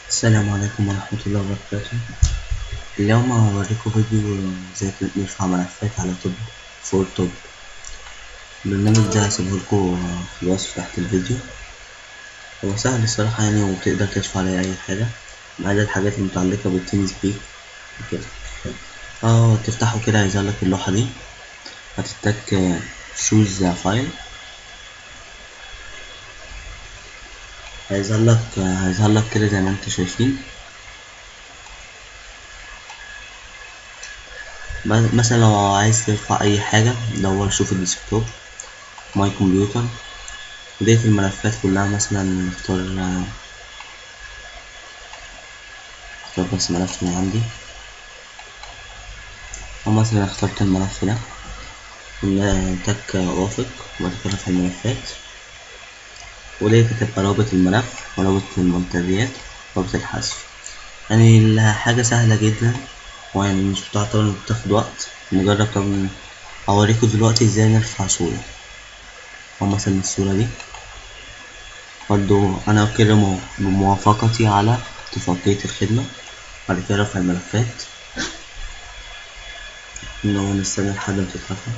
السلام عليكم ورحمة الله وبركاته. اليوم هوريكم فيديو ازاي نرفع ملفات على توب فور توب. البرنامج ده هسيبهولكوا في الوصف تحت الفيديو. هو سهل الصراحة يعني، وتقدر ترفع عليه أي حاجة ما عدا الحاجات المتعلقة بالتيم سبيك وكده. تفتحوا كده هيظهرلك اللوحة دي، هتتك شوز فايل، هيظهرلك كده زي ما انتوا شايفين. مثلا لو عايز ترفع أي حاجة دور شوف الديسكتوب ماي كمبيوتر، بداية الملفات كلها. مثلا نختار بس ملف من عندي، أو مثلا اخترت الملف ده، تك وافق وبعد كده في الملفات، ودي هتبقى رابط الملف ورابط المنتديات ورابط الحذف. يعني الحاجة سهلة جدا، ويعني مش بتعتبر بتاخد وقت. نجرب. طب هوريكم دلوقتي ازاي نرفع صورة، أو مثلا الصورة دي برضو أنا أكرم بموافقتي على اتفاقية الخدمة. بعد كده رفع الملفات، إنه نستنى لحد ما تترفع.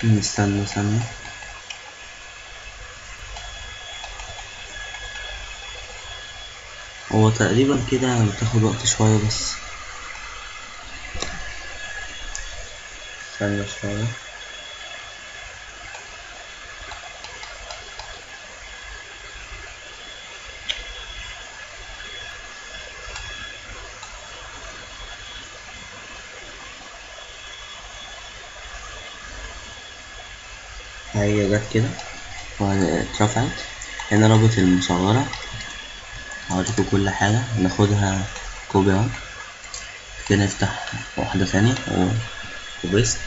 نستنى ثانية. هو تقريبا كده بتاخد وقت شوية، بس ثانية شوية. هي جت كده واترفعت. هنا رابط المصغرة، هوريكم كل حاجة. ناخدها كوبي اهو كده، نفتح واحدة ثانية وبيست.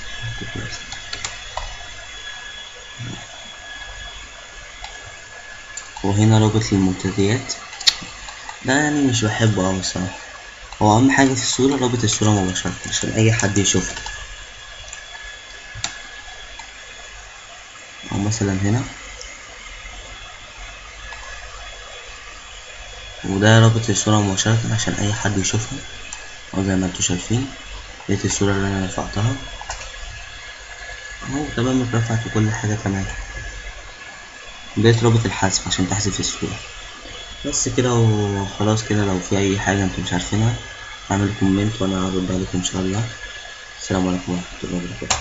وهنا رابط المنتديات، ده يعني مش بحبه أوي الصراحة. هو أهم حاجة في الصورة رابط الصورة مباشرة عشان أي حد يشوفها. أو مثلا هنا، وده رابط الصورة مباشرة عشان أي حد يشوفها. أو زي ما انتوا شايفين ديت الصورة اللي أنا رفعتها اهو تمام، اترفعت وكل حاجة تمام. ديت رابط الحذف عشان تحذف الصورة. بس كده وخلاص كده. لو في أي حاجة انتوا مش عارفينها اعمل كومنت وانا هرد عليكم ان شاء الله. السلام عليكم ورحمة الله وبركاته.